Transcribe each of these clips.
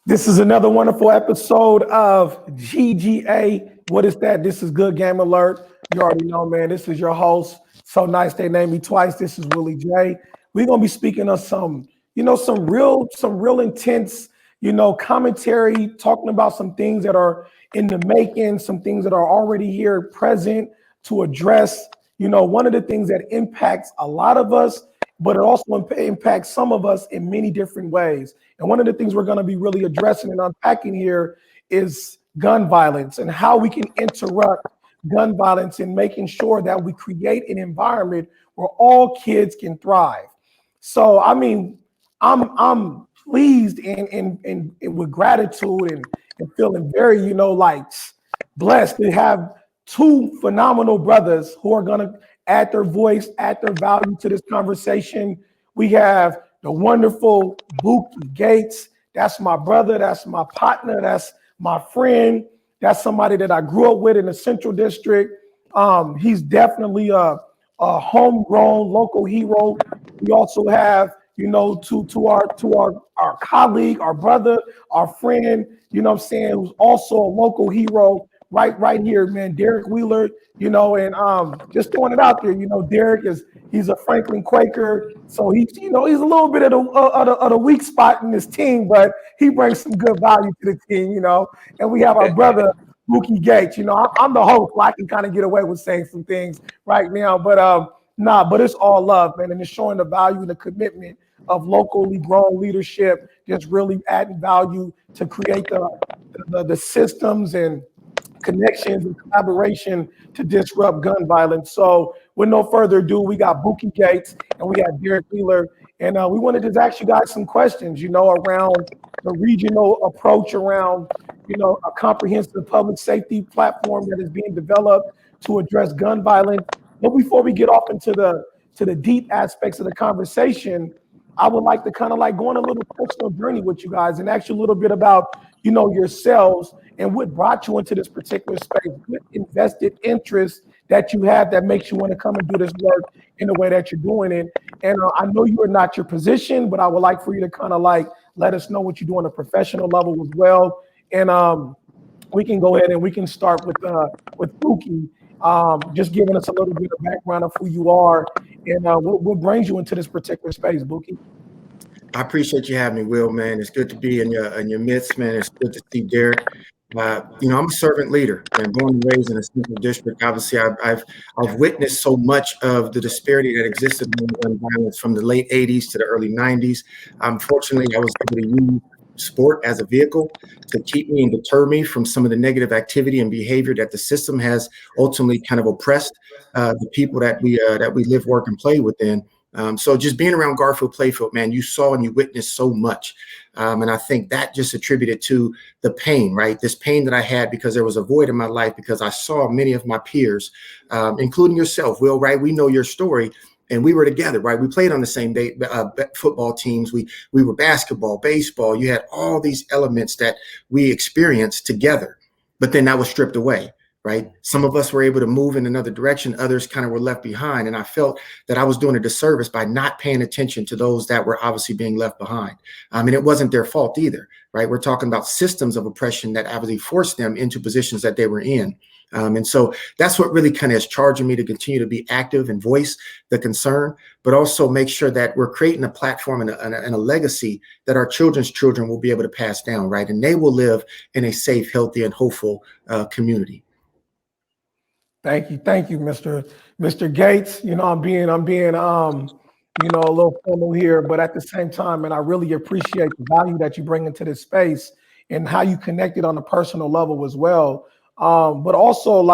This is another wonderful episode of GGA. What is that? This is Good Game Alert. You already know, man. This is your host. So nice they named me twice. This is Willie J. We're gonna be speaking of some real intense, commentary, talking about some things that are in the making, some things that are already here present to address. One of the things that impacts a lot of us, but it also impacts some of us in many different ways. And one of the things we're going to be really addressing and unpacking here is gun violence and how we can interrupt gun violence and making sure that we create an environment where all kids can thrive. So, I mean, I'm pleased and with gratitude and feeling very, blessed to have two phenomenal brothers who are going to add their voice, add their value to this conversation. We have the wonderful Bookie Gates. That's my brother. That's my partner. That's my friend. That's somebody that I grew up with in the Central District. He's definitely a homegrown local hero. We also have, to our colleague, our brother, our friend, who's also a local hero right here, man, Derrick Willard, and just throwing it out there, Derrick he's a Franklin Quaker, so he's a little bit of the weak spot in this team, but he brings some good value to the team, and we have our brother Bookie Gates. I'm the host, so I can kind of get away with saying some things right now, but it's all love, man, and it's showing the value and the commitment of locally grown leadership, just really adding value to create the systems and connections and collaboration to disrupt gun violence. So with no further ado, we got Bookie Gates and we got Derrick Wheeler. And we wanted to ask you guys some questions, around the regional approach around, a comprehensive public safety platform that is being developed to address gun violence. But before we get off into the deep aspects of the conversation, I would like to kind of go on a little personal journey with you guys and ask you a little bit about, yourselves and what brought you into this particular space, what invested interest that you have that makes you want to come and do this work in the way that you're doing it. And I know you are not your position, but I would like for you to kind of let us know what you do on a professional level as well. And we can go ahead and we can start with Bookie, just giving us a little bit of background of who you are and what brings you into this particular space, Bookie. I appreciate you having me, Will, man. It's good to be in your midst, man. It's good to see Derrick. I'm a servant leader and born and raised in a Central District. Obviously, I've witnessed so much of the disparity that existed in gun violence from the late 80s to the early 90s. Fortunately, I was able to use sport as a vehicle to keep me and deter me from some of the negative activity and behavior that the system has ultimately kind of oppressed the people that we live, work, and play within. So just being around Garfield Playfield, man, you saw and you witnessed so much. And I think that just attributed to the pain, right? This pain that I had because there was a void in my life because I saw many of my peers, including yourself, Will, right? We know your story. And we were together, right? We played on the same day, football teams. We were basketball, baseball. You had all these elements that we experienced together, but then that was stripped away, right? Some of us were able to move in another direction. Others kind of were left behind. And I felt that I was doing a disservice by not paying attention to those that were obviously being left behind. And it wasn't their fault either, right? We're talking about systems of oppression that obviously forced them into positions that they were in. And so that's what really kind of is charging me to continue to be active and voice the concern, but also make sure that we're creating a platform and a legacy that our children's children will be able to pass down, right? And they will live in a safe, healthy, and hopeful community. Thank you, Mr. Gates. I'm being a little formal here, but at the same time, and I really appreciate the value that you bring into this space and how you connect it on a personal level as well. But also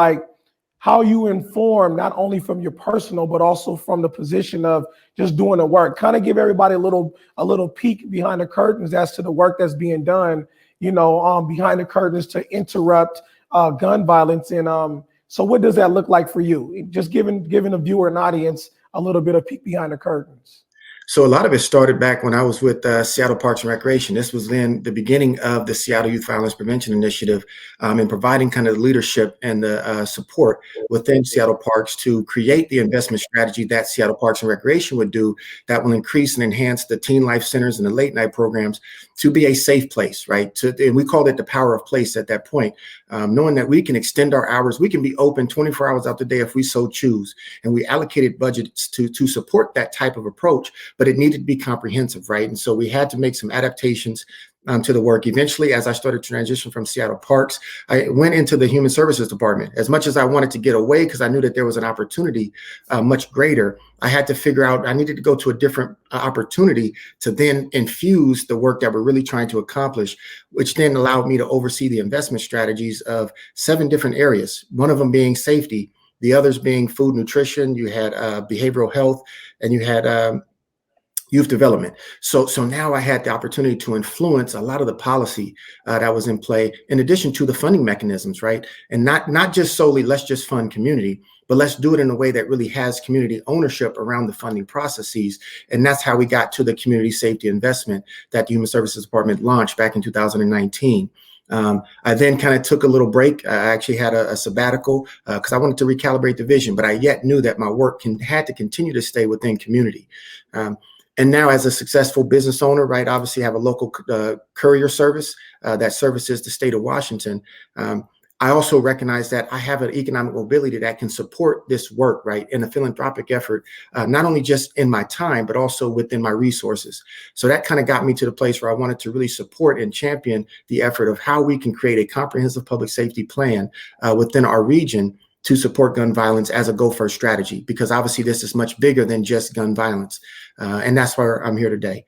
how you inform not only from your personal, but also from the position of just doing the work. Kind of give everybody a little peek behind the curtains as to the work that's being done, behind the curtains to interrupt gun violence. And so what does that look like for you? Just giving a viewer and audience a little bit of peek behind the curtains. So a lot of it started back when I was with Seattle Parks and Recreation. This was then the beginning of the Seattle Youth Violence Prevention Initiative, and providing kind of the leadership and the support within Seattle Parks to create the investment strategy that Seattle Parks and Recreation would do that will increase and enhance the teen life centers and the late night programs to be a safe place, right? And we called it the power of place at that point, knowing that we can extend our hours. We can be open 24 hours out the day if we so choose. And we allocated budgets to support that type of approach, but it needed to be comprehensive, right? And so we had to make some adaptations to the work. Eventually, as I started to transition from Seattle Parks, I went into the Human Services Department. As much as I wanted to get away because I knew that there was an opportunity much greater, I had to figure out I needed to go to a different opportunity to then infuse the work that we're really trying to accomplish, which then allowed me to oversee the investment strategies of 7 different areas, one of them being safety, the others being food nutrition, you had behavioral health, and you had youth development. So now I had the opportunity to influence a lot of the policy that was in play, in addition to the funding mechanisms, right? And not just solely, let's just fund community, but let's do it in a way that really has community ownership around the funding processes. And that's how we got to the community safety investment that the Human Services Department launched back in 2019. I then kind of took a little break. I actually had a sabbatical because I wanted to recalibrate the vision, but I yet knew that my work had to continue to stay within community. And now, as a successful business owner, right, obviously have a local courier service that services the state of Washington. I also recognize that I have an economic mobility that can support this work, right, in a philanthropic effort, not only just in my time, but also within my resources. So that kind of got me to the place where I wanted to really support and champion the effort of how we can create a comprehensive public safety plan within our region to support gun violence as a go-first strategy, because obviously this is much bigger than just gun violence. And that's why I'm here today.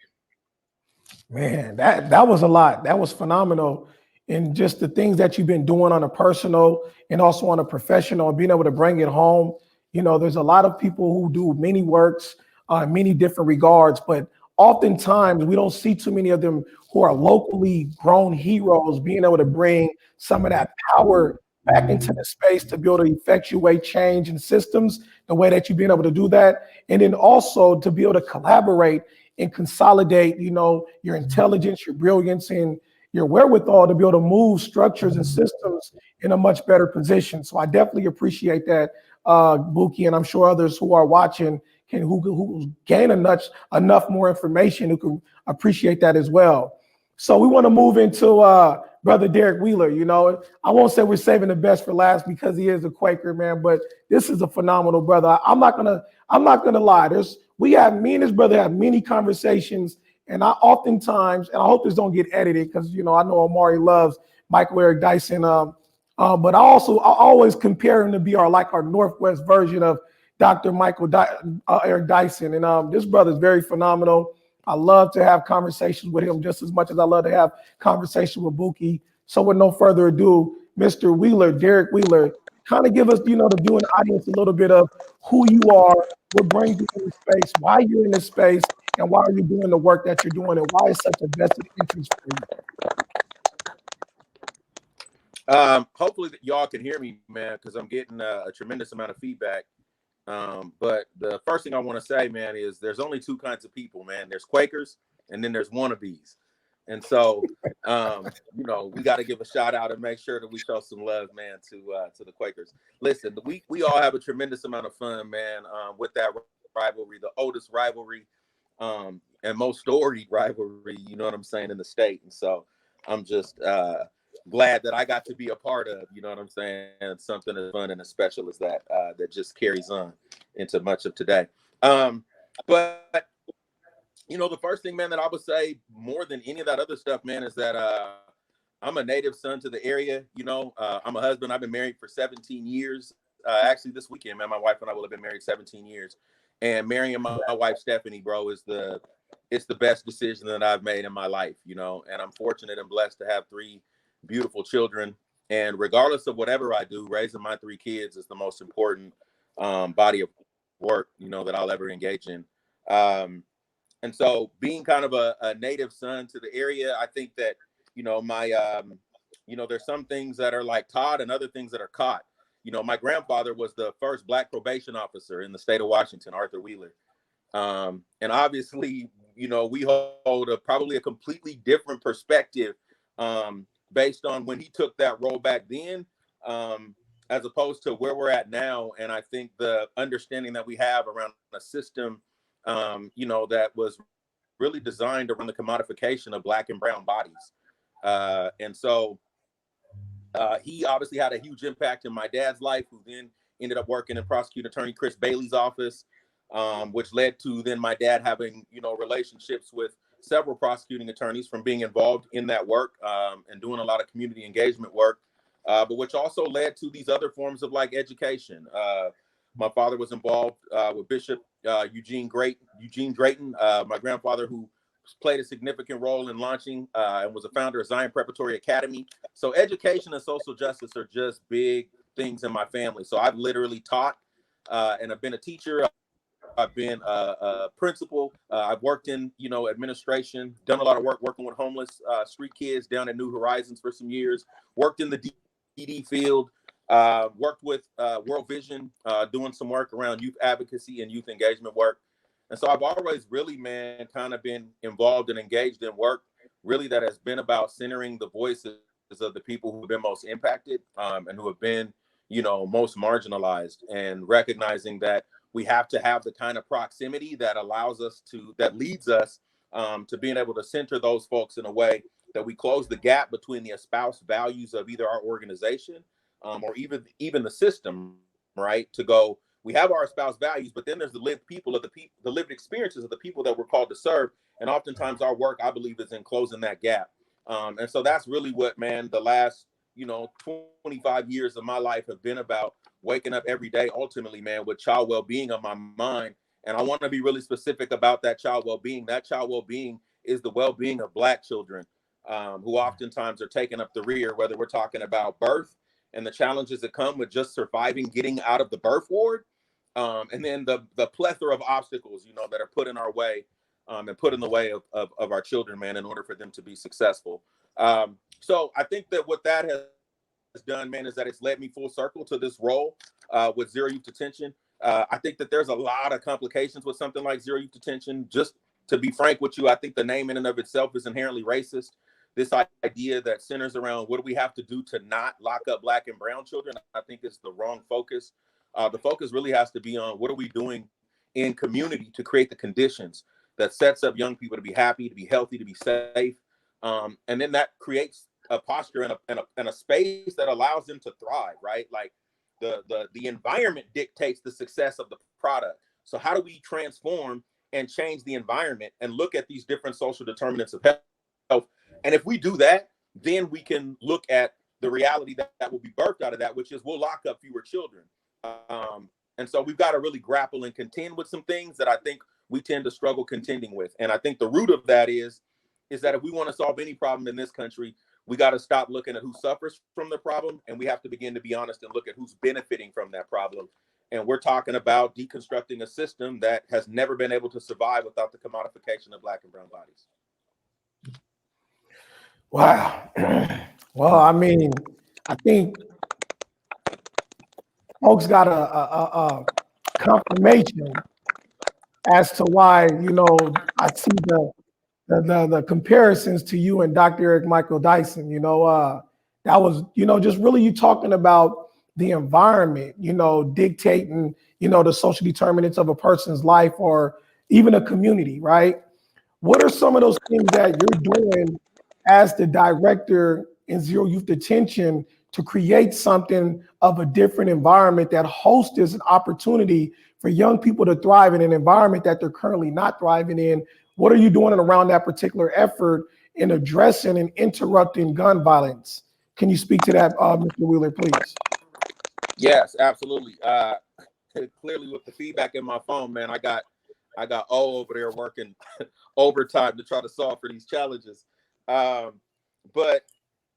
Man, that was a lot. That was phenomenal. And just the things that you've been doing on a personal and also on a professional, and being able to bring it home. You know, there's a lot of people who do many works, many different regards, but oftentimes we don't see too many of them who are locally grown heroes being able to bring some of that power back into the space to be able to effectuate change in systems the way that you've been able to do that. And then also to be able to collaborate and consolidate, you know, your intelligence, your brilliance, and your wherewithal to be able to move structures and systems in a much better position. So I definitely appreciate that, Bookie, and I'm sure others who are watching who gain enough more information who can appreciate that as well. So we want to move into Brother Derrick Wheeler. You know, I won't say we're saving the best for last because he is a Quaker, man, but this is a phenomenal brother. I'm not gonna lie. Me and his brother have many conversations, and I oftentimes, and I hope this don't get edited because you know I know Amari loves Michael Eric Dyson. But I always compare him to be our Northwest version of Dr. Eric Dyson. And this brother is very phenomenal. I love to have conversations with him just as much as I love to have conversation with Bookie. So with no further ado, Mr. Wheeler, Derrick Wheeler, kind of give us, you know, the viewing audience a little bit of who you are, what brings you in this space, why you're in this space, and why are you doing the work that you're doing, and why is such a vested interest for you? Hopefully that y'all can hear me, man, because I'm getting a tremendous amount of feedback. But the first thing I want to say, man, is there's only 2 kinds of people, man. There's Quakers and then there's wannabes. And so, you know, we got to give a shout out and make sure that we show some love, man, to the Quakers. Listen, we all have a tremendous amount of fun, man, with that rivalry, the oldest rivalry and most storied rivalry, you know what I'm saying, in the state. And so I'm just glad that I got to be a part of, you know what I'm saying, something as fun and as special as that, that just carries on into much of today. But, you know, the first thing, man, that I would say more than any of that other stuff, man, is that I'm a native son to the area. You know, I'm a husband. I've been married for 17 years. Actually, this weekend, man, my wife and I will have been married 17 years. And marrying my wife, Stephanie, bro, it's the best decision that I've made in my life, you know, and I'm fortunate and blessed to have 3 beautiful children. And regardless of whatever I do, raising my 3 kids is the most important body of work, you know, that I'll ever engage in. And so being kind of a native son to the area, I think that, you know, you know, there's some things that are like taught and other things that are caught. You know, my grandfather was the first Black probation officer in the state of Washington, Arthur Wheeler. And obviously, you know, we hold probably a completely different perspective based on when he took that role back then, as opposed to where we're at now. And I think the understanding that we have around a system, you know, that was really designed around the commodification of Black and brown bodies. And so he obviously had a huge impact in my dad's life, who then ended up working in prosecuting attorney Chris Bailey's office, which led to then my dad having, you know, relationships with several prosecuting attorneys from being involved in that work and doing a lot of community engagement work, but which also led to these other forms of like education. My father was involved with Bishop Eugene Drayton, my grandfather, who played a significant role in launching and was a founder of Zion Preparatory Academy. So education and social justice are just big things in my family. So I've literally taught and I've been a teacher. I've been a principal. I've worked in, you know, administration, done a lot of work working with homeless street kids down at New Horizons for some years, worked in the DD field, worked with World Vision, doing some work around youth advocacy and youth engagement work. And so I've always really, man, kind of been involved and engaged in work really that has been about centering the voices of the people who have been most impacted and who have been, you know, most marginalized, and recognizing that we have to have the kind of proximity that allows us to, that leads us to being able to center those folks in a way that we close the gap between the espoused values of either our organization or even the system, right? To go, we have our espoused values, but then there's the lived the lived experiences of the people that we're called to serve. And oftentimes our work, I believe, is in closing that gap. And so that's really what, man, the last, you know, 25 years of my life have been about, waking up every day, ultimately, man, with child well-being on my mind. And I want to be really specific about that child well-being. That child well-being is the well-being of Black children who oftentimes are taking up the rear, whether we're talking about birth and the challenges that come with just surviving, getting out of the birth ward, and then the plethora of obstacles, you know, that are put in our way and put in the way of our children, man, in order for them to be successful. So I think that what that has done, man, is that it's led me full circle to this role with Zero Youth Detention. I think that there's a lot of complications with something like Zero Youth Detention. Just to be frank with you, I think the name in and of itself is inherently racist. This idea that centers around what do we have to do to not lock up Black and brown children, I think is the wrong focus. The focus really has to be on what are we doing in community to create the conditions that sets up young people to be happy, to be healthy, to be safe. And then that creates a posture and a space that allows them to thrive, right? Like the environment dictates the success of the product. So how do we transform and change the environment and look at these different social determinants of health? And if we do that, then we can look at the reality that will be birthed out of that, which is we'll lock up fewer children. And so we've got to really grapple and contend with some things that I think we tend to struggle contending with. And I think the root of that is that if we want to solve any problem in this country, we got to stop looking at who suffers from the problem, and we have to begin to be honest and look at who's benefiting from that problem. And we're talking about deconstructing a system that has never been able to survive without the commodification of Black and brown bodies. Wow. Well, I mean, I think folks got a confirmation as to why, you know, I see the comparisons to you and Dr. Eric Michael Dyson. You know, that was, you know, just really you talking about the environment, you know, dictating, you know, the social determinants of a person's life or even a community, right? What are some of those things that you're doing as the director in Zero Youth Detention to create something of a different environment that hosts an opportunity for young people to thrive in an environment that they're currently not thriving in? What are you doing around that particular effort in addressing and interrupting gun violence? Can you speak to that, Mr. Wheeler, please? Yes, absolutely. Clearly with the feedback in my phone, man, I got O over there working overtime to try to solve for these challenges. But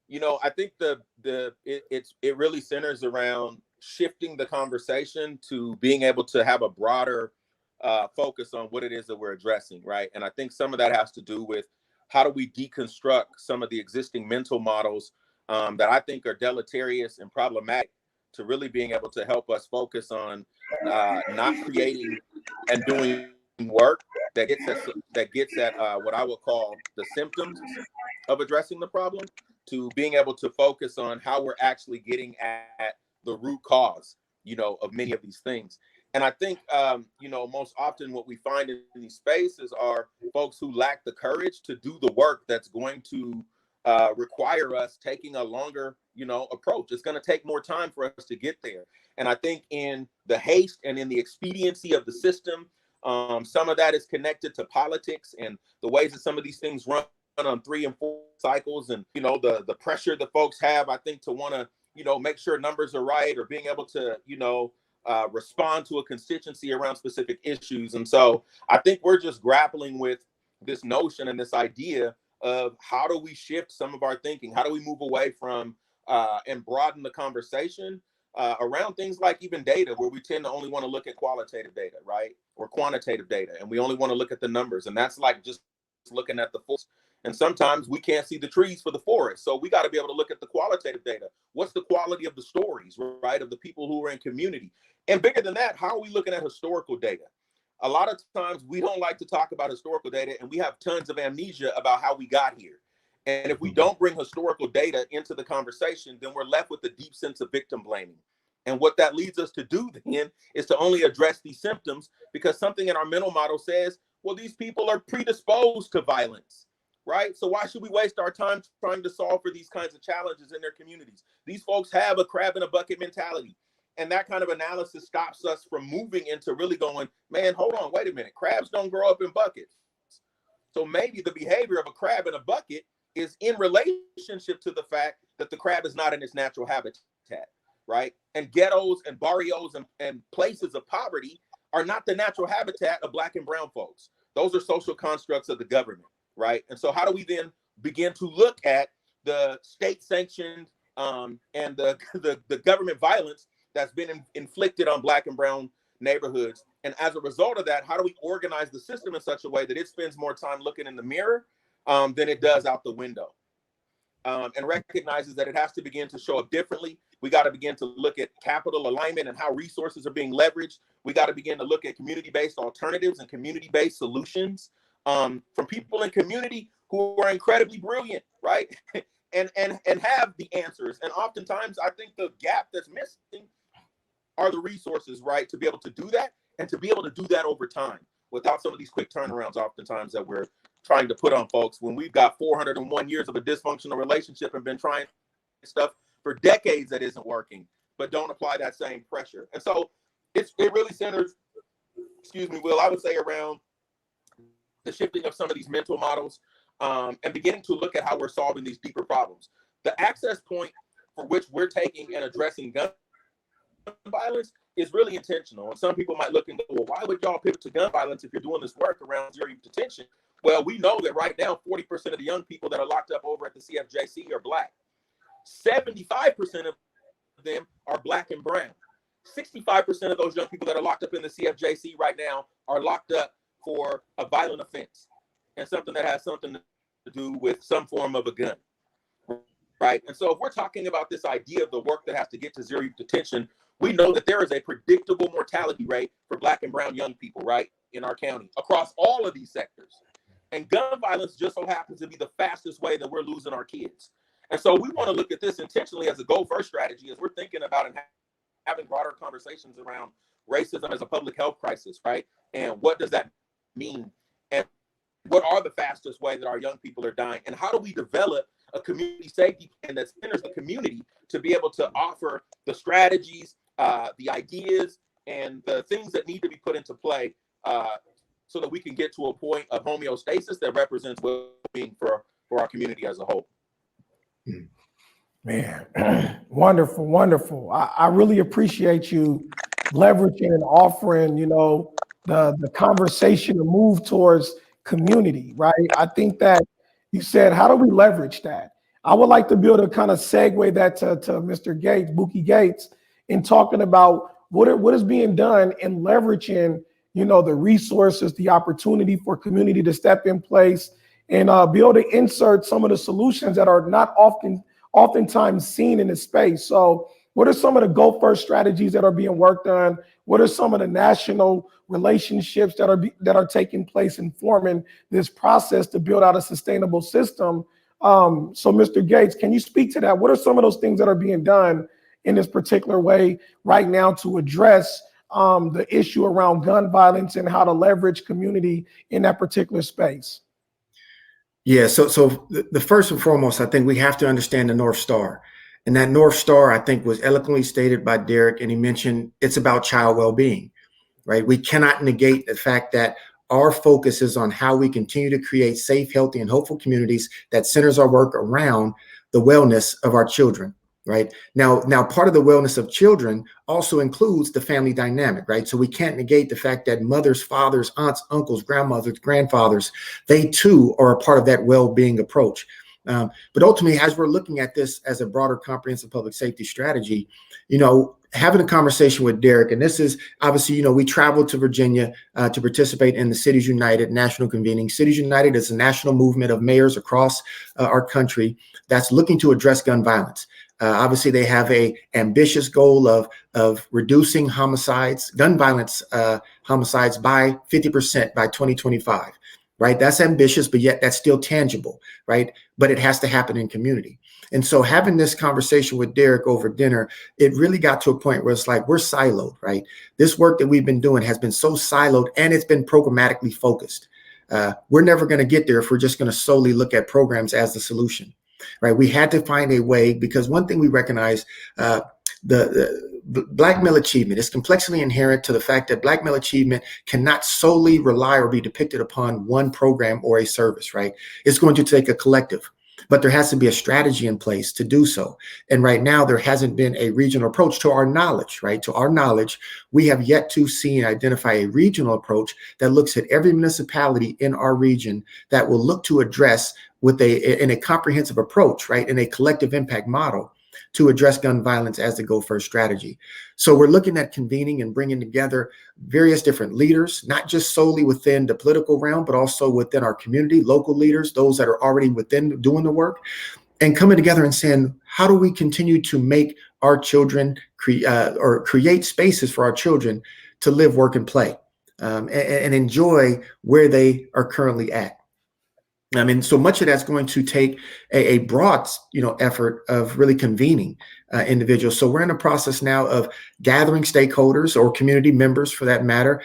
you know, I think it really centers around shifting the conversation to being able to have a broader focus on what it is that we're addressing, right? And I think some of that has to do with how do we deconstruct some of the existing mental models that I think are deleterious and problematic to really being able to help us focus on not creating and doing work that gets at what I would call the symptoms of addressing the problem, to being able to focus on how we're actually getting at the root cause, of many of these things. And I think, most often what we find in these spaces are folks who lack the courage to do the work that's going to require us taking a longer, approach. It's going to take more time for us to get there. And I think in the haste and in the expediency of the system, some of that is connected to politics and the ways that some of these things run on 3 and 4 cycles, and the pressure that folks have, I think, to want to make sure numbers are right, or being able to respond to a constituency around specific issues. And so I think we're just grappling with this notion and this idea of how do we shift some of our thinking, how do we move away from and broaden the conversation around things like even data, where we tend to only want to look at qualitative data, right, or quantitative data, and we only want to look at the numbers, and that's like just looking at the forest. And sometimes we can't see the trees for the forest, so we got to be able to look at the qualitative data. What's the quality of the stories, right, of the people who are in community? And bigger than that, how are we looking at historical data? A lot of times we don't like to talk about historical data, and we have tons of amnesia about how we got here. And if we don't bring historical data into the conversation, then we're left with a deep sense of victim blaming. And what that leads us to do then is to only address these symptoms, because something in our mental model says, well, these people are predisposed to violence, right? So why should we waste our time trying to solve for these kinds of challenges in their communities? These folks have a crab in a bucket mentality. And that kind of analysis stops us from moving into really going, man, hold on, wait a minute. Crabs don't grow up in buckets. So maybe the behavior of a crab in a bucket is in relationship to the fact that the crab is not in its natural habitat, right? And ghettos and barrios and places of poverty are not the natural habitat of Black and brown folks. Those are social constructs of the government, right? And so how do we then begin to look at the state-sanctioned and the government violence that's been inflicted on Black and brown neighborhoods? And as a result of that, how do we organize the system in such a way that it spends more time looking in the mirror than it does out the window, and recognizes that it has to begin to show up differently? We got to begin to look at capital alignment and how resources are being leveraged. We got to begin to look at community-based alternatives and community-based solutions from people in community who are incredibly brilliant, right? and have the answers. And oftentimes, I think the gap that's missing are the resources, right, to be able to do that, and to be able to do that over time without some of these quick turnarounds oftentimes that we're trying to put on folks when we've got 401 years of a dysfunctional relationship and been trying stuff for decades that isn't working, but don't apply that same pressure. And so it really centers, excuse me, Will, I would say around the shifting of some of these mental models and beginning to look at how we're solving these deeper problems. The access point for which we're taking and addressing gun violence is really intentional. And some people might look and go, well, why would y'all pivot to gun violence if you're doing this work around zero youth detention? Well, we know that right now, 40% of the young people that are locked up over at the CFJC are Black. 75% of them are Black and brown. 65% of those young people that are locked up in the CFJC right now are locked up for a violent offense and something that has something to do with some form of a gun, right? And so if we're talking about this idea of the work that has to get to zero youth detention, we know that there is a predictable mortality rate for Black and brown young people, right, in our county across all of these sectors. And gun violence just so happens to be the fastest way that we're losing our kids. And so we want to look at this intentionally as a go-first strategy as we're thinking about and having broader conversations around racism as a public health crisis, right? And what does that mean? And what are the fastest way that our young people are dying? And how do we develop a community safety plan that centers the community to be able to offer the strategies, the ideas, and the things that need to be put into play so that we can get to a point of homeostasis that represents well-being for our community as a whole. Man, wonderful, wonderful. I really appreciate you leveraging and offering, the conversation to move towards community, right? I think that you said, how do we leverage that? I would like to be able to kind of segue that to Mr. Gates, Bookie Gates, in talking about what is being done in leveraging, the resources, the opportunity for community to step in place and be able to insert some of the solutions that are not oftentimes seen in the space. So What are some of the Go First strategies that are being worked on? What are some of the national relationships that are taking place in forming this process to build out a sustainable system? So Mr. Gates, can you speak to that? What are some of those things that are being done in this particular way right now to address the issue around gun violence and how to leverage community in that particular space? Yeah, so the first and foremost, I think we have to understand the North Star. And that North Star, I think, was eloquently stated by Derrick, and he mentioned it's about child well-being, right? We cannot negate the fact that our focus is on how we continue to create safe, healthy, and hopeful communities that centers our work around the wellness of our children, right? Now, part of the wellness of children also includes the family dynamic, right? So we can't negate the fact that mothers, fathers, aunts, uncles, grandmothers, grandfathers, they too are a part of that well-being approach. But ultimately, as we're looking at this as a broader comprehensive public safety strategy, having a conversation with Derrick, and this is obviously, we traveled to Virginia to participate in the Cities United national convening. Cities United is a national movement of mayors across our country that's looking to address gun violence. Obviously, they have a ambitious goal of reducing homicides, gun violence homicides by 50% by 2025. Right? That's ambitious, but yet that's still tangible, right? But it has to happen in community. And so having this conversation with Derrick over dinner, it really got to a point where it's like, we're siloed, right? This work that we've been doing has been so siloed and it's been programmatically focused. We're never going to get there if we're just going to solely look at programs as the solution, right? We had to find a way, because one thing we recognize, the Black male achievement is complexly inherent to the fact that Black male achievement cannot solely rely or be depicted upon one program or a service, right? It's going to take a collective, but there has to be a strategy in place to do so. And right now, there hasn't been a regional approach to our knowledge, right? To our knowledge, we have yet to see and identify a regional approach that looks at every municipality in our region that will look to address in a comprehensive approach, right? In a collective impact model, to address gun violence as the Go First strategy. So we're looking at convening and bringing together various different leaders, not just solely within the political realm, but also within our community, local leaders, those that are already within doing the work, and coming together and saying, how do we continue to make our children create spaces for our children to live, work, and play, and enjoy where they are currently at. I mean, so much of that's going to take a broad, effort of really convening individuals. So we're in a process now of gathering stakeholders or community members, for that matter,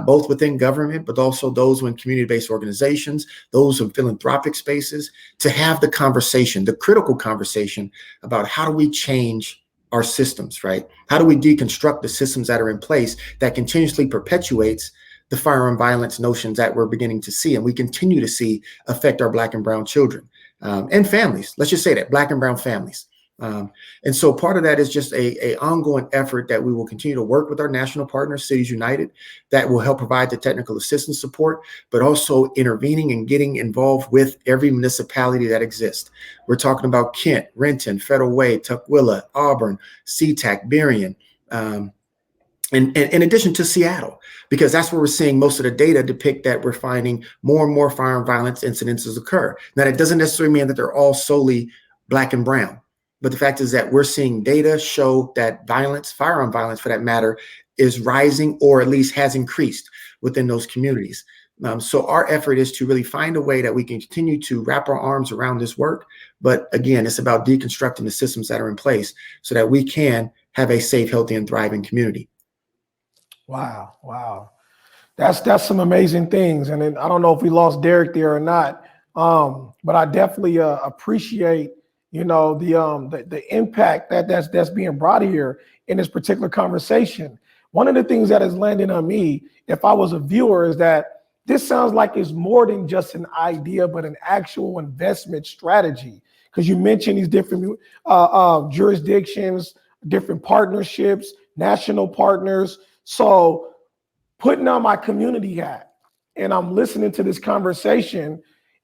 both within government, but also those in community-based organizations, those in philanthropic spaces, to have the conversation, the critical conversation about how do we change our systems, right? How do we deconstruct the systems that are in place that continuously perpetuates the firearm violence notions that we're beginning to see and we continue to see affect our Black and brown children and families. Let's just say that, Black and brown families. And so part of that is just a ongoing effort that we will continue to work with our national partners, Cities United, that will help provide the technical assistance support, but also intervening and getting involved with every municipality that exists. We're talking about Kent, Renton, Federal Way, Tukwila, Auburn, SeaTac, Berrien, and in addition to Seattle, because that's where we're seeing most of the data depict that we're finding more and more firearm violence incidences occur. Now, that doesn't necessarily mean that they're all solely Black and brown, but the fact is that we're seeing data show that violence, firearm violence for that matter, is rising or at least has increased within those communities. So our effort is to really find a way that we can continue to wrap our arms around this work. But again, it's about deconstructing the systems that are in place so that we can have a safe, healthy, and thriving community. Wow. That's some amazing things. And then I don't know if we lost Derrick there or not, but I definitely appreciate, the impact that's being brought here in this particular conversation. One of the things that is landing on me, if I was a viewer, is that this sounds like it's more than just an idea, but an actual investment strategy. Because you mentioned these different jurisdictions, different partnerships, national partners. So putting on my community hat, and I'm listening to this conversation,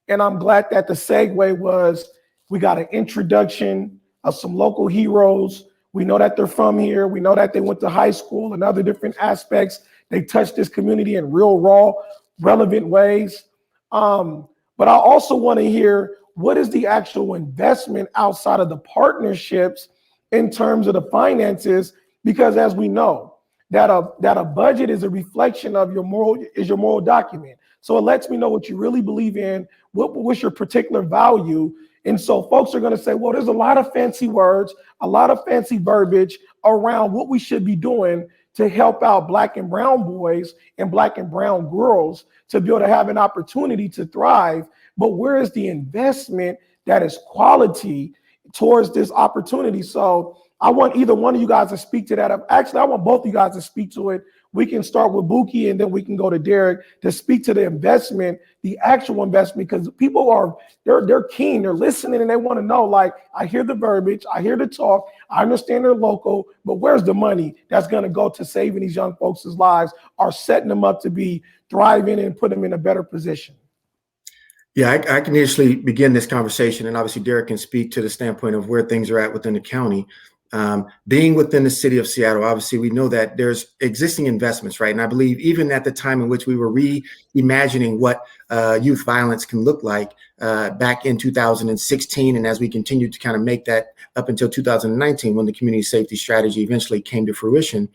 and I'm glad that the segue was, we got an introduction of some local heroes. We know that they're from here. We know that they went to high school and other different aspects. They touched this community in real, raw, relevant ways. But I also want to hear, what is the actual investment outside of the partnerships in terms of the finances, because as we know, that a budget is a reflection of your moral document. So it lets me know what you really believe in, what's your particular value. And so folks are going to say, well, there's a lot of fancy words, a lot of fancy verbiage around what we should be doing to help out Black and brown boys and Black and brown girls to be able to have an opportunity to thrive. But where is the investment that is quality towards this opportunity? So I want either one of you guys to speak to that. Actually, I want both of you guys to speak to it. We can start with Bookie and then we can go to Derrick to speak to the investment, the actual investment, because people they're keen, they're listening, and they want to know, like, I hear the verbiage, I hear the talk, I understand they're local, but where's the money that's going to go to saving these young folks' lives or setting them up to be thriving and put them in a better position? Yeah, I can initially begin this conversation, and obviously Derrick can speak to the standpoint of where things are at within the county. Being within the city of Seattle, obviously we know that there's existing investments, right? And I believe even at the time in which we were reimagining what youth violence can look like back in 2016, and as we continued to kind of make that up until 2019, when the community safety strategy eventually came to fruition,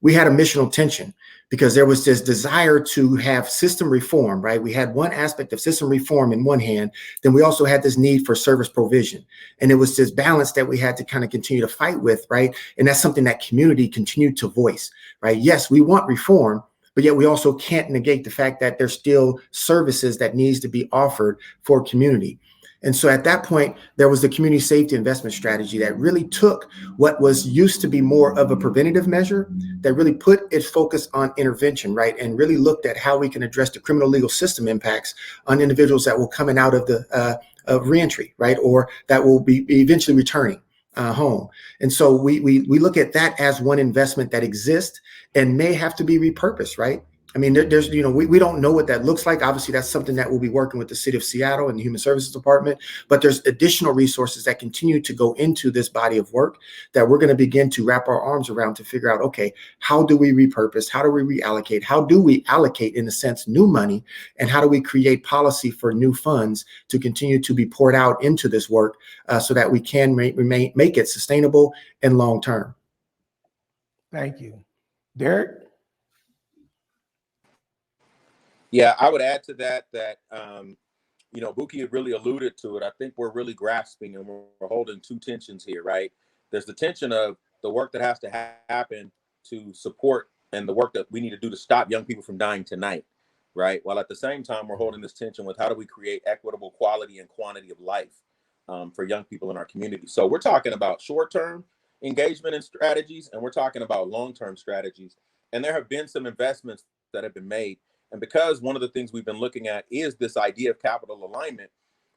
we had a missional tension, because there was this desire to have system reform, right? We had one aspect of system reform in one hand, then we also had this need for service provision. And it was this balance that we had to kind of continue to fight with, right? And that's something that community continued to voice, right? Yes, we want reform, but yet we also can't negate the fact that there's still services that needs to be offered for community. And so at that point, there was the community safety investment strategy that really took what was used to be more of a preventative measure, that really put its focus on intervention, right? And really looked at how we can address the criminal legal system impacts on individuals that will coming out of the of reentry, right? Or that will be eventually returning home. And so we look at that as one investment that exists and may have to be repurposed, right? I mean, there's, we don't know what that looks like. Obviously, that's something that we'll be working with the City of Seattle and the Human Services Department, but there's additional resources that continue to go into this body of work that we're going to begin to wrap our arms around to figure out, okay, how do we repurpose? How do we reallocate? How do we allocate, in a sense, new money? And how do we create policy for new funds to continue to be poured out into this work so that we can make it sustainable and long-term? Thank you. Derrick? Yeah, I would add to that Bookie had really alluded to it. I think we're really grasping and we're holding two tensions here, right? There's the tension of the work that has to happen to support and the work that we need to do to stop young people from dying tonight, right? While at the same time, we're holding this tension with how do we create equitable quality and quantity of life for young people in our community. So we're talking about short-term engagement and strategies, and we're talking about long-term strategies. And there have been some investments that have been made. And because one of the things we've been looking at is this idea of capital alignment,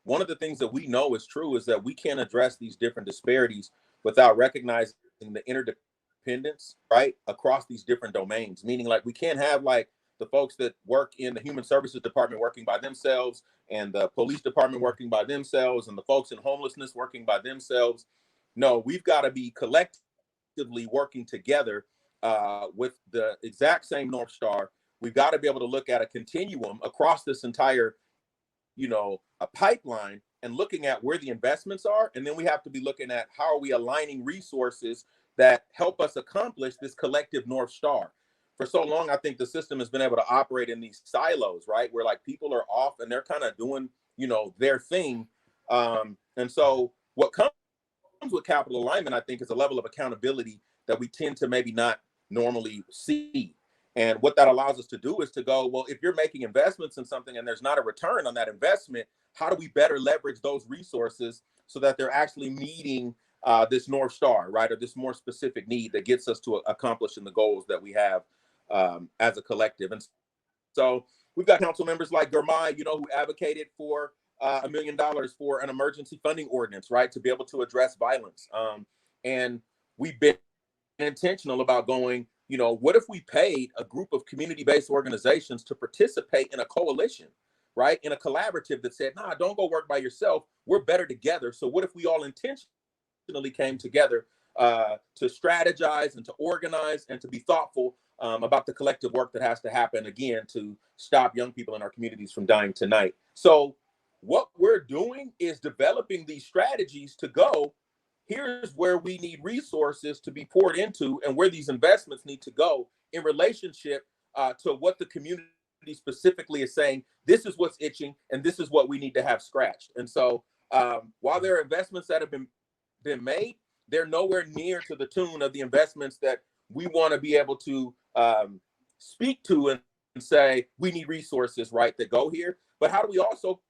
one of the things that we know is true is that we can't address these different disparities without recognizing the interdependence, right, across these different domains. Meaning, like, we can't have like the folks that work in the Human Services Department working by themselves and the police department working by themselves and the folks in homelessness working by themselves. No, we've got to be collectively working together with the exact same North Star. We've got to be able to look at a continuum across this entire, a pipeline and looking at where the investments are. And then we have to be looking at how are we aligning resources that help us accomplish this collective North Star. For so long, I think the system has been able to operate in these silos, right? Where like people are off and they're kind of doing, their thing. And so what comes with capital alignment, I think, is a level of accountability that we tend to maybe not normally see. And what that allows us to do is to go, well, if you're making investments in something and there's not a return on that investment, how do we better leverage those resources so that they're actually meeting this North Star, right? Or this more specific need that gets us to accomplishing the goals that we have as a collective. And so we've got council members like Gurmai, who advocated for $1 million for an emergency funding ordinance, right? To be able to address violence. And we've been intentional about going, what if we paid a group of community-based organizations to participate in a coalition, right? In a collaborative that said, nah, don't go work by yourself. We're better together. So what if we all intentionally came together to strategize and to organize and to be thoughtful about the collective work that has to happen, again, to stop young people in our communities from dying tonight. So what we're doing is developing these strategies to go, here's where we need resources to be poured into and where these investments need to go in relationship to what the community specifically is saying. This is what's itching, and this is what we need to have scratched. And so while there are investments that have been made, they're nowhere near to the tune of the investments that we want to be able to speak to and say, we need resources, right, that go here. But how do we also,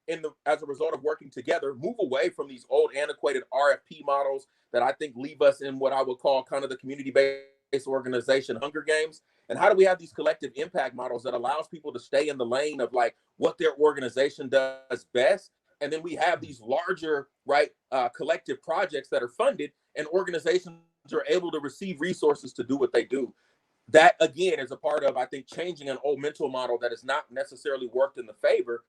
as a result of working together, move away from these old antiquated RFP models that I think leave us in what I would call kind of the community-based organization Hunger Games? And how do we have these collective impact models that allows people to stay in the lane of like what their organization does best? And then we have these larger, right, collective projects that are funded, and organizations are able to receive resources to do what they do. That, again, is a part of, I think, changing an old mental model that has not necessarily worked in the favor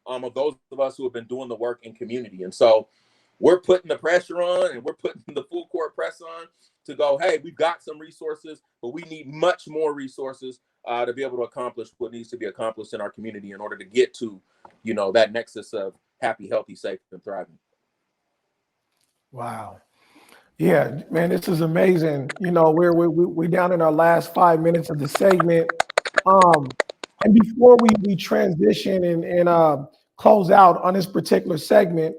of those of us who have been doing the work in community. And so we're putting the pressure on, and we're putting the full court press on to go, hey, we've got some resources, but we need much more resources to be able to accomplish what needs to be accomplished in our community in order to get to, you know, that nexus of happy, healthy, safe, and thriving. Wow. Yeah, man, this is amazing. You know, we're down in our last 5 minutes of the segment. And before we transition and close out on this particular segment,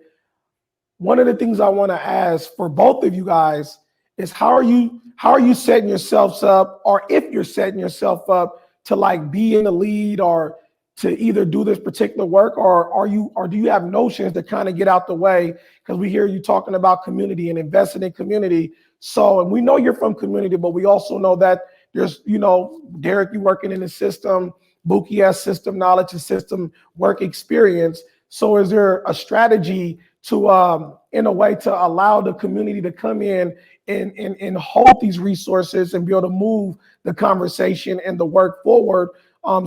one of the things I want to ask for both of you guys is how are you setting yourselves up, or if you're setting yourself up to like be in the lead or to either do this particular work, or do you have notions to kind of get out the way? Because we hear you talking about community and investing in community. So, and we know you're from community, but we also know that there's, you know, Derrick, you working in the system, Bookie has system knowledge and system work experience. So is there a strategy to, in a way, to allow the community to come in and hold these resources and be able to move the conversation and the work forward?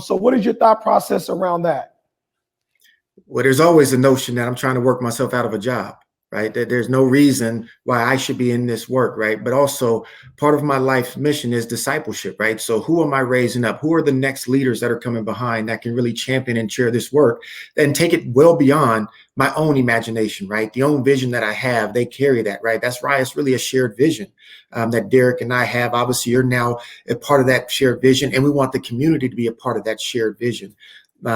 So what is your thought process around that? Well, there's always a notion that I'm trying to work myself out of a job, right? That there's no reason why I should be in this work, right? But also part of my life's mission is discipleship, right? So who am I raising up? Who are the next leaders that are coming behind that can really champion and share this work and take it well beyond my own imagination, right? The own vision that I have, they carry that, right? That's why it's really a shared vision that Derrick and I have. Obviously, you're now a part of that shared vision, and we want the community to be a part of that shared vision.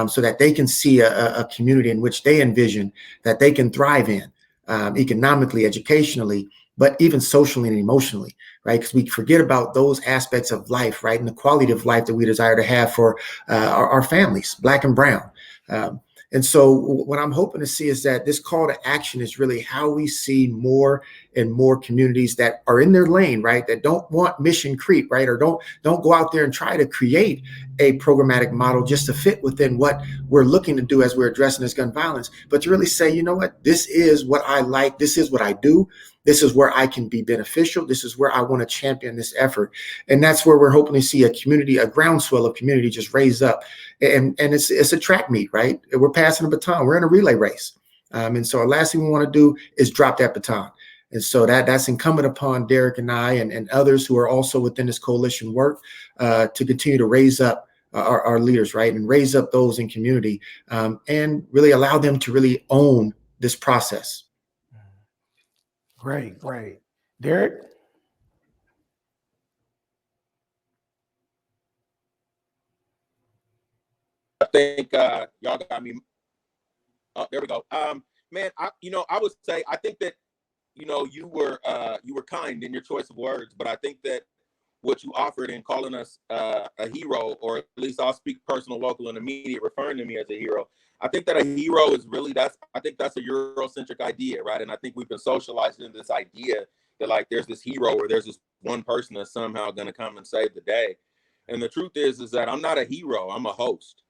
So that they can see a community in which they envision that they can thrive in, economically, educationally, but even socially and emotionally, right? Because we forget about those aspects of life, right? And the quality of life that we desire to have for our families, Black and brown. And so what I'm hoping to see is that this call to action is really how we see more and more communities that are in their lane, right? That don't want mission creep, right? Or don't go out there and try to create a programmatic model just to fit within what we're looking to do as we're addressing this gun violence, but to really say, you know what, this is what I like. This is what I do. This is where I can be beneficial. This is where I want to champion this effort. And that's where we're hoping to see a community, a groundswell of community just raise up. And it's a track meet, right? We're passing a baton. We're in a relay race. And so the last thing we want to do is drop that baton. And so that's incumbent upon Derrick and I and others who are also within this coalition work to continue to raise up our leaders, right? And raise up those in community and really allow them to really own this process. Great. Derrick? I think y'all got me. Oh, there we go. Man, I would say, I think that, you were kind in your choice of words, but I think that what you offered in calling us a hero, or at least I'll speak personal, local, and immediate, referring to me as a hero. I think that a hero is really, I think that's a Eurocentric idea, right? And I think we've been socialized into this idea that like there's this hero or there's this one person that's somehow going to come and save the day. And the truth is that I'm not a hero, I'm a host,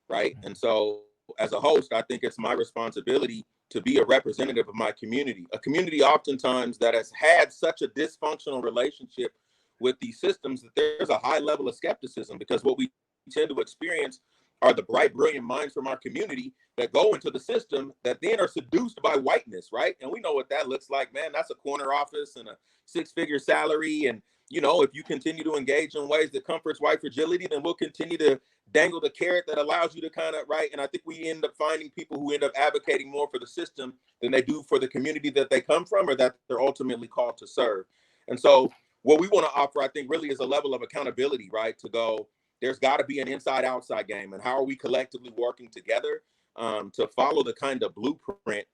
right? And so as a host, I think it's my responsibility to be a representative of my community, a community oftentimes that has had such a dysfunctional relationship with these systems that there's a high level of skepticism, because what we tend to experience are the bright, brilliant minds from our community that go into the system that then are seduced by whiteness, right? And we know what that looks like, man. That's a corner office and a 6-figure salary and, you know, if you continue to engage in ways that comforts white fragility, then we'll continue to dangle the carrot that allows you to kind of, right? And I think we end up finding people who end up advocating more for the system than they do for the community that they come from or that they're ultimately called to serve. And so what we want to offer, I think, really is a level of accountability, right? To go, there's got to be an inside-outside game. And how are we collectively working together to follow the kind of blueprint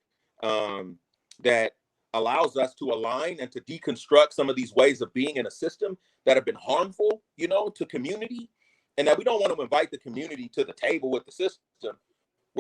that allows us to align and to deconstruct some of these ways of being in a system that have been harmful, you know, to community, and that we don't want to invite the community to the table with the system.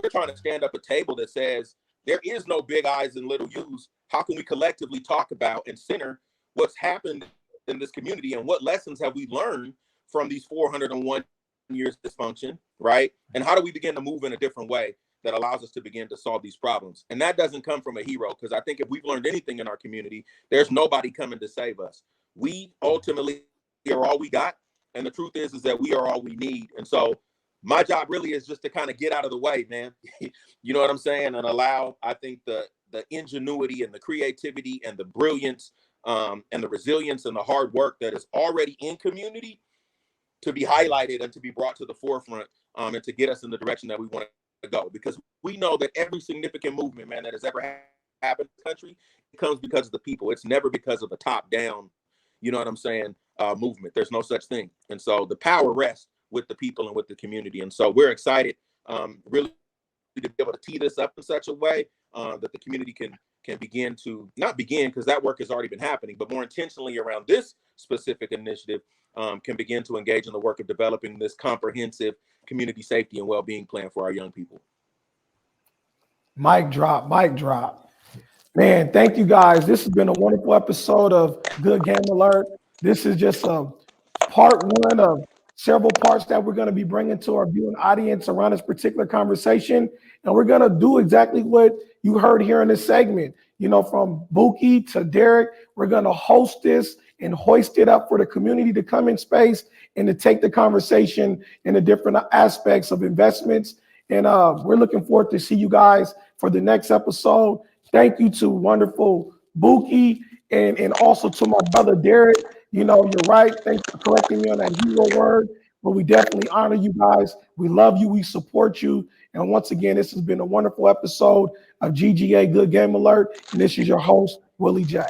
We're trying to stand up a table that says there is no big I's and little U's. How can we collectively talk about and center what's happened in this community and what lessons have we learned from these 401 years of dysfunction, right? And how do we begin to move in a different way that allows us to begin to solve these problems? And that doesn't come from a hero, because I think if we've learned anything in our community, there's nobody coming to save us. We ultimately are all we got. And the truth is that we are all we need. And so my job really is just to kind of get out of the way, man. You know what I'm saying? And allow, I think, the ingenuity and the creativity and the brilliance and the resilience and the hard work that is already in community to be highlighted and to be brought to the forefront and to get us in the direction that we want to go. Because we know that every significant movement, man, that has ever happened in the country, it comes because of the people. It's never because of a top-down, you know what I'm saying, movement. There's no such thing. And so the power rests with the people and with the community. And so we're excited really to be able to tee this up in such a way that the community can begin to, not begin, because that work has already been happening, but more intentionally around this specific initiative can begin to engage in the work of developing this comprehensive community safety and well-being plan for our young people. Mic drop, mic drop. Man, thank you guys. This has been a wonderful episode of Good Game Alert. This is just part one of several parts that we're going to be bringing to our viewing audience around this particular conversation. And we're going to do exactly what you heard here in this segment. You know, from Bookie to Derrick, we're going to host this and hoist it up for the community to come in space and to take the conversation in the different aspects of investments. And we're looking forward to see you guys for the next episode. Thank you to wonderful Bookie and also to my brother Derrick. You know, you're right. Thanks for correcting me on that hero word. But we definitely honor you guys. We love you. We support you. And once again, this has been a wonderful episode of GGA Good Game Alert. And this is your host, Willie J.